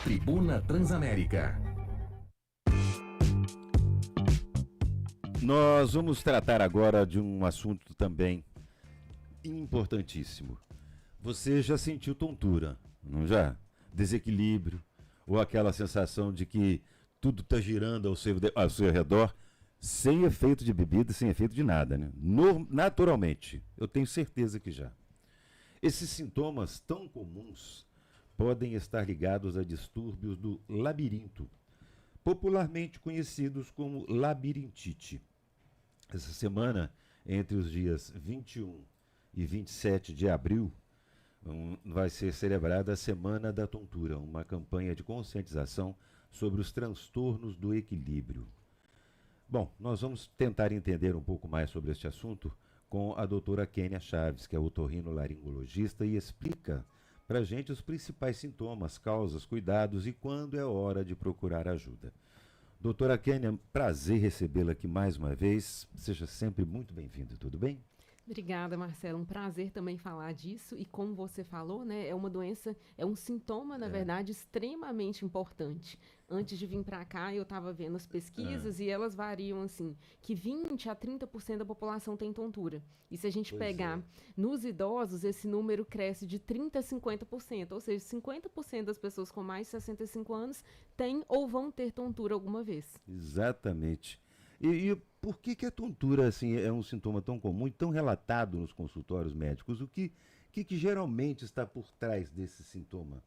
Tribuna Transamérica. Nós vamos tratar agora de um assunto também importantíssimo. Você já sentiu tontura, não já? Desequilíbrio, ou aquela sensação de que tudo está girando ao seu redor, sem efeito de bebida, sem efeito de nada, né? Naturalmente, eu tenho certeza que já. Esses sintomas tão comuns podem estar ligados a distúrbios do labirinto, popularmente conhecidos como labirintite. Essa semana, entre os dias 21 e 27 de abril, vai ser celebrada a Semana da Tontura, uma campanha de conscientização sobre os transtornos do equilíbrio. Bom, nós vamos tentar entender um pouco mais sobre este assunto com a doutora Kênia Chaves, que é otorrinolaringologista e explica para a gente os principais sintomas, causas, cuidados e quando é hora de procurar ajuda. Doutora Kênia, prazer recebê-la aqui mais uma vez. Seja sempre muito bem-vinda, tudo bem? Obrigada, Marcelo. Um prazer também falar disso. E como você falou, né, é uma doença, é um sintoma, na verdade, extremamente importante. Antes de vir para cá, eu estava vendo as pesquisas e elas variam assim, que 20 a 30% da população tem tontura. E se a gente pegar nos idosos, esse número cresce de 30 a 50%. Ou seja, 50% das pessoas com mais de 65 anos têm ou vão ter tontura alguma vez. Exatamente. E por que a tontura assim, é um sintoma tão comum e tão relatado nos consultórios médicos? O que geralmente está por trás desse sintoma?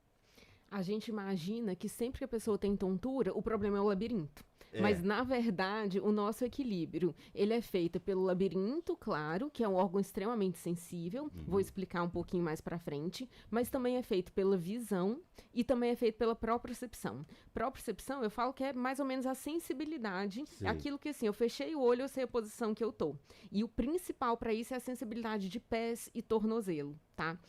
A gente imagina que sempre que a pessoa tem tontura, o problema é o labirinto. Mas, na verdade, o nosso equilíbrio, ele é feito pelo labirinto, claro, que é um órgão extremamente sensível, vou explicar um pouquinho mais para frente, mas também é feito pela visão e também é feito pela propriocepção. Propriocepção, eu falo que é mais ou menos a sensibilidade, aquilo que, assim, eu fechei o olho, eu sei a posição que eu tô. E o principal para isso é a sensibilidade de pés e tornozelo, tá?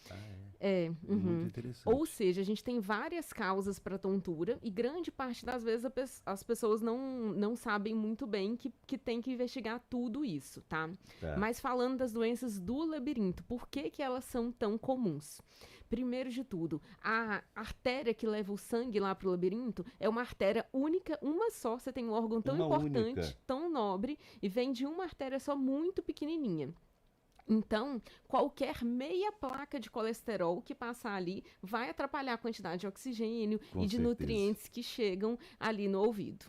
Muito interessante. Ou seja, a gente tem várias causas para tontura e grande parte das vezes as pessoas não sabem muito bem que tem que investigar tudo isso, tá? Mas falando das doenças do labirinto, por que elas são tão comuns? Primeiro de tudo, a artéria que leva o sangue lá para o labirinto é uma artéria única, uma só. Você tem um órgão tão importante, tão nobre, e vem de uma artéria só muito pequenininha. Então, qualquer meia placa de colesterol que passar ali vai atrapalhar a quantidade de oxigênio e de nutrientes que chegam ali no ouvido.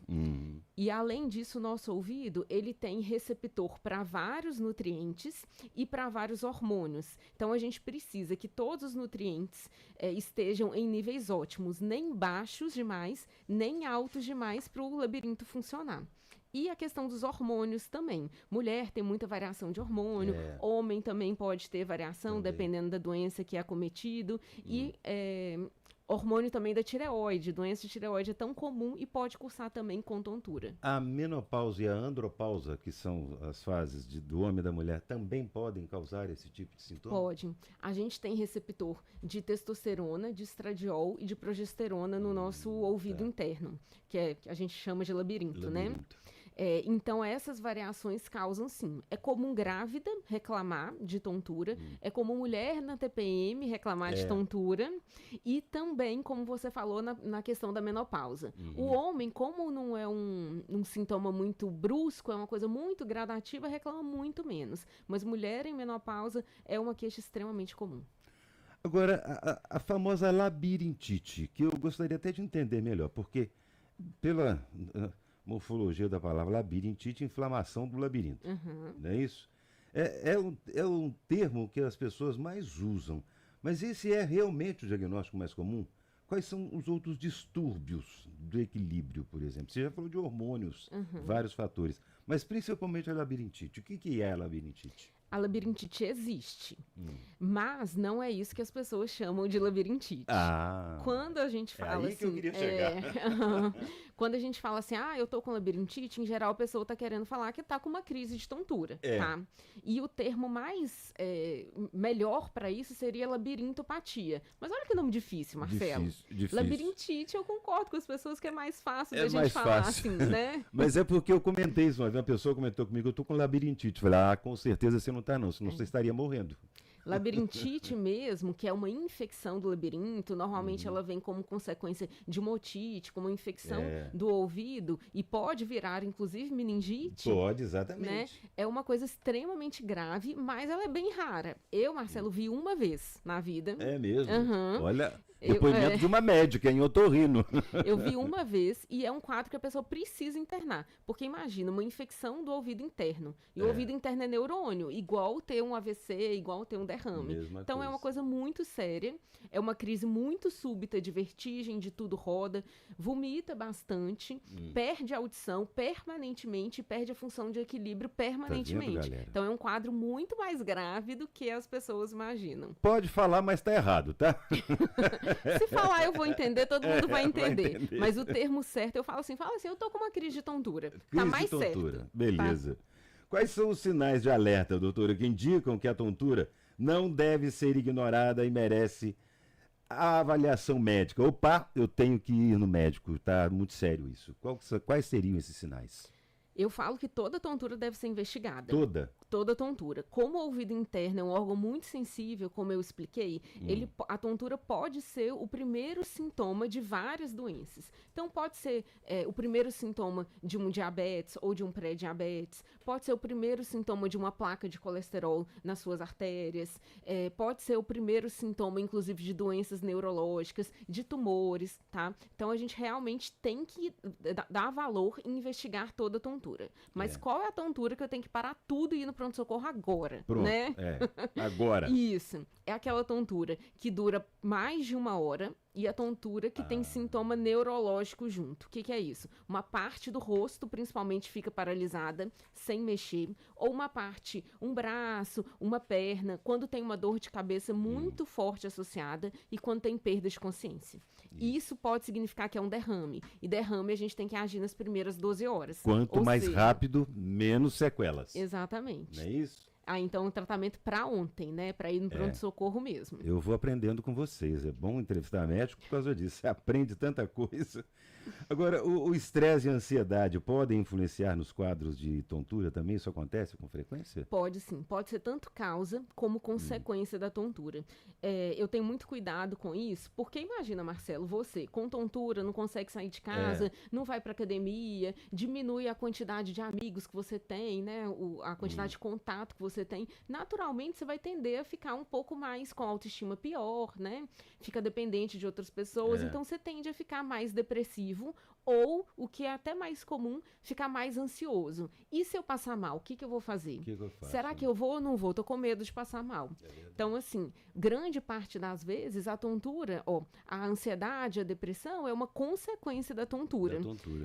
E além disso, o nosso ouvido, ele tem receptor para vários nutrientes e para vários hormônios. Então, a gente precisa que todos os nutrientes estejam em níveis ótimos, nem baixos demais, nem altos demais para o labirinto funcionar. E a questão dos hormônios também. Mulher tem muita variação de hormônio, homem também pode ter variação, dependendo da doença que é acometido. E hormônio também da tireoide. Doença de tireoide é tão comum e pode cursar também com tontura. A menopausa e a andropausa, que são as fases do homem e da mulher, também podem causar esse tipo de sintoma? Pode. A gente tem receptor de testosterona, de estradiol e de progesterona no nosso ouvido interno, que a gente chama de labirinto, né? Então, essas variações causam, sim. É comum grávida reclamar de tontura, é comum mulher na TPM reclamar de tontura, e também, como você falou, na questão da menopausa. O homem, como não é um sintoma muito brusco, é uma coisa muito gradativa, reclama muito menos. Mas mulher em menopausa é uma queixa extremamente comum. Agora, a famosa labirintite, que eu gostaria até de entender melhor, porque pela morfologia da palavra labirintite, inflamação do labirinto, não é isso? É um termo que as pessoas mais usam, mas esse é realmente o diagnóstico mais comum? Quais são os outros distúrbios do equilíbrio, por exemplo? Você já falou de hormônios, vários fatores, mas principalmente a labirintite. O que é a labirintite? A labirintite existe, mas não é isso que as pessoas chamam de labirintite. Quando a gente fala aí assim, que eu queria chegar. Quando a gente fala assim, eu tô com labirintite, em geral a pessoa tá querendo falar que tá com uma crise de tontura, tá? E o termo mais melhor para isso seria labirintopatia. Mas olha que nome difícil, Marcelo. Difícil. Labirintite, eu concordo com as pessoas que é mais fácil da gente falar assim, né? Mas é porque eu comentei isso uma vez, uma pessoa comentou comigo, eu tô com labirintite. Eu falei, com certeza você não tá não, senão você estaria morrendo. Labirintite mesmo, que é uma infecção do labirinto, normalmente ela vem como consequência de uma otite, como uma infecção do ouvido, e pode virar, inclusive, meningite. Pode, exatamente. Né? É uma coisa extremamente grave, mas ela é bem rara. Eu, Marcelo, vi uma vez na vida. É mesmo? Uhum. Olha, depoimento de uma médica em otorrino. Eu vi uma vez e é um quadro que a pessoa precisa internar. Porque imagina, uma infecção do ouvido interno. E o ouvido interno é neurônio, igual ter um AVC, igual ter um derrame. Então é uma coisa muito séria. É uma crise muito súbita de vertigem, de tudo roda. Vomita bastante, perde a audição permanentemente, perde a função de equilíbrio permanentemente. Tá vendo, então é um quadro muito mais grave do que as pessoas imaginam. Pode falar, mas tá errado, tá? Se falar eu vou entender, todo mundo vai entender. Mas o termo certo, eu falo assim, eu tô com uma crise de tontura. Tá mais certo. Beleza. Tá. Quais são os sinais de alerta, doutora, que indicam que a tontura não deve ser ignorada e merece a avaliação médica? Opa, eu tenho que ir no médico, tá muito sério isso. Quais seriam esses sinais? Eu falo que toda tontura deve ser investigada. Toda? Toda tontura. Como o ouvido interno é um órgão muito sensível, como eu expliquei, a tontura pode ser o primeiro sintoma de várias doenças. Então, pode ser o primeiro sintoma de um diabetes ou de um pré-diabetes, pode ser o primeiro sintoma de uma placa de colesterol nas suas artérias, pode ser o primeiro sintoma, inclusive, de doenças neurológicas, de tumores, tá? Então, a gente realmente tem que dar valor e investigar toda a tontura. Mas qual é a tontura que eu tenho que parar tudo e ir no pronto-socorro agora, pronto, né? Agora. Isso. É aquela tontura que dura mais de 1 hora e a tontura que tem sintoma neurológico junto. O que é isso? Uma parte do rosto, principalmente, fica paralisada, sem mexer, ou uma parte, um braço, uma perna, quando tem uma dor de cabeça muito forte associada e quando tem perda de consciência. Isso pode significar que é um derrame. E derrame a gente tem que agir nas primeiras 12 horas. Quanto mais rápido, menos sequelas. Exatamente. Não é isso? Então, o tratamento para ontem, né? Para ir no pronto-socorro mesmo. Eu vou aprendendo com vocês. É bom entrevistar médico por causa disso. Você aprende tanta coisa. Agora, o estresse e a ansiedade podem influenciar nos quadros de tontura também? Isso acontece com frequência? Pode sim. Pode ser tanto causa como consequência da tontura. Eu tenho muito cuidado com isso, porque imagina, Marcelo, você com tontura não consegue sair de casa, não vai para academia, diminui a quantidade de amigos que você tem, né? A quantidade de contato que você tem. Naturalmente, você vai tender a ficar um pouco mais com a autoestima pior, né? Fica dependente de outras pessoas, então você tende a ficar mais depressivo ou, o que é até mais comum, ficar mais ansioso. E se eu passar mal, o que eu vou fazer? Que eu faço? Será que eu vou ou não vou? Tô com medo de passar mal. Então, assim, grande parte das vezes, a tontura, a ansiedade, a depressão é uma consequência da tontura.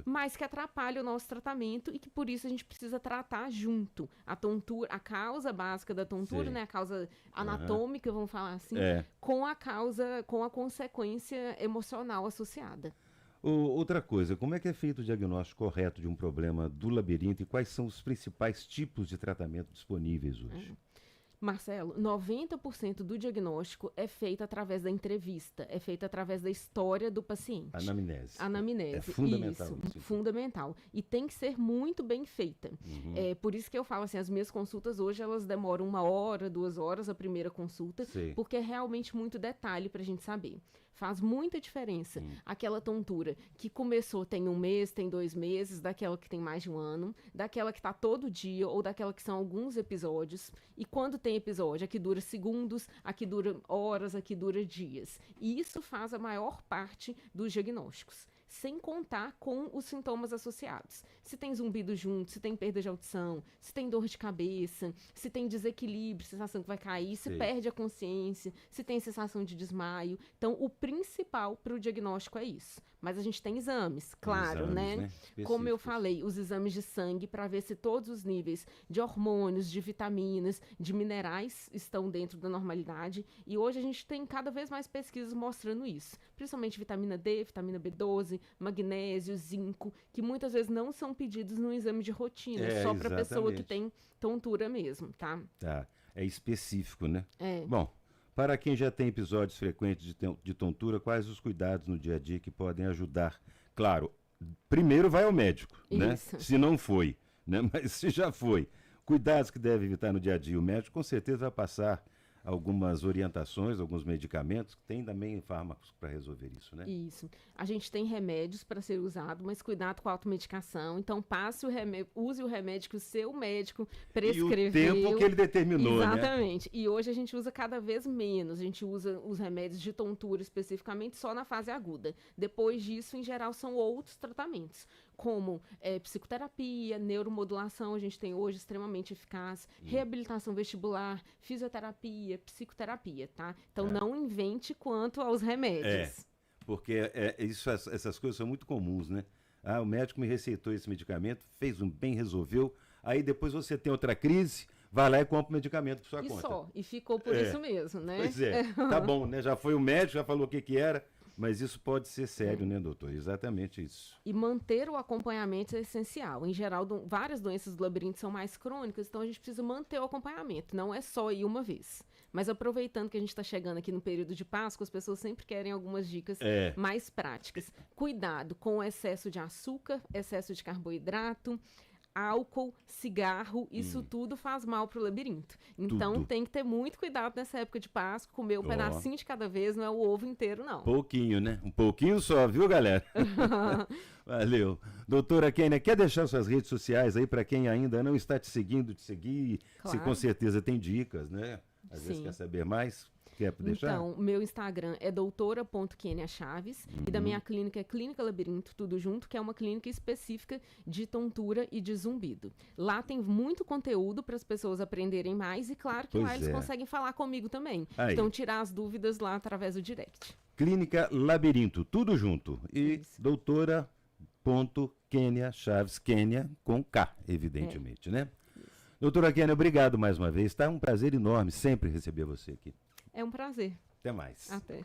Mas que atrapalha o nosso tratamento e que, por isso, a gente precisa tratar junto. A tontura, a causa básica da tontura, né? A causa anatômica, vamos falar assim, com a consequência emocional associada. Outra coisa, como é que é feito o diagnóstico correto de um problema do labirinto e quais são os principais tipos de tratamento disponíveis hoje? Marcelo, 90% do diagnóstico é feito através da entrevista, é feito através da história do paciente. Anamnese. Anamnese. É fundamental. Isso, fundamental. E tem que ser muito bem feita. Por isso que eu falo assim, as minhas consultas hoje, elas demoram 1 hora, 2 horas a primeira consulta, porque é realmente muito detalhe pra gente saber. Faz muita diferença aquela tontura que começou tem 1 mês, tem 2 meses, daquela que tem mais de 1 ano, daquela que tá todo dia ou daquela que são alguns episódios. E quando tem episódio, a que dura segundos, a que dura horas, a que dura dias. E isso faz a maior parte dos diagnósticos. Sem contar com os sintomas associados. Se tem zumbido junto, se tem perda de audição, se tem dor de cabeça, se tem desequilíbrio, sensação que vai cair, se perde a consciência, se tem sensação de desmaio. Então, o principal para o diagnóstico é isso. Mas a gente tem exames, claro, né? Como eu falei, os exames de sangue para ver se todos os níveis de hormônios, de vitaminas, de minerais estão dentro da normalidade. E hoje a gente tem cada vez mais pesquisas mostrando isso. Principalmente vitamina D, vitamina B12, magnésio, zinco, que muitas vezes não são pedidos no exame de rotina, só para pessoa que tem tontura mesmo, tá? Tá, é específico, né? É. Bom, para quem já tem episódios frequentes de tontura, quais os cuidados no dia a dia que podem ajudar? Claro, primeiro vai ao médico, né? Se não foi, né? Mas se já foi, cuidados que deve evitar no dia a dia. O médico com certeza vai passar algumas orientações, alguns medicamentos, tem também fármacos para resolver isso, né? Isso. A gente tem remédios para ser usado, mas cuidado com a automedicação. Então, passe o remédio, use o remédio que o seu médico prescreveu. E o tempo que ele determinou, né? Exatamente. E hoje a gente usa cada vez menos. A gente usa os remédios de tontura especificamente só na fase aguda. Depois disso, em geral, são outros tratamentos, como psicoterapia, neuromodulação, a gente tem hoje extremamente eficaz, reabilitação vestibular, fisioterapia, psicoterapia, tá? Então não invente quanto aos remédios. Porque essas coisas são muito comuns, né? Ah, o médico me receitou esse medicamento, fez um bem, resolveu, aí depois você tem outra crise, vai lá e compra o medicamento por sua conta. E ficou por isso mesmo, né? Pois é, tá bom, né? Já foi o médico, já falou o que era. Mas isso pode ser sério, né, doutor? Exatamente isso. E manter o acompanhamento é essencial. Em geral, várias doenças do labirinto são mais crônicas, então a gente precisa manter o acompanhamento. Não é só ir uma vez. Mas aproveitando que a gente está chegando aqui no período de Páscoa, as pessoas sempre querem algumas dicas mais práticas. Cuidado com o excesso de açúcar, excesso de carboidrato, álcool, cigarro, isso tudo faz mal pro labirinto. Então tem que ter muito cuidado nessa época de Páscoa, comer um pedacinho de cada vez, não é o ovo inteiro, não. Pouquinho, né? Um pouquinho só, viu, galera? Valeu. Doutora Kênia, quer deixar suas redes sociais aí para quem ainda não está te seguir? Claro. Se com certeza tem dicas, né? Às vezes quer saber mais. Quer deixar? Então, meu Instagram é doutora.keniachaves e da minha clínica é Clínica Labirinto, tudo junto, que é uma clínica específica de tontura e de zumbido. Lá tem muito conteúdo para as pessoas aprenderem mais e claro que lá eles conseguem falar comigo também. Aí. Então, tirar as dúvidas lá através do direct. Clínica Labirinto, tudo junto. E doutora.Kênia Chaves, Kênia com K, evidentemente, né? Doutora Kênia, obrigado mais uma vez. Tá um prazer enorme sempre receber você aqui. É um prazer. Até mais. Até.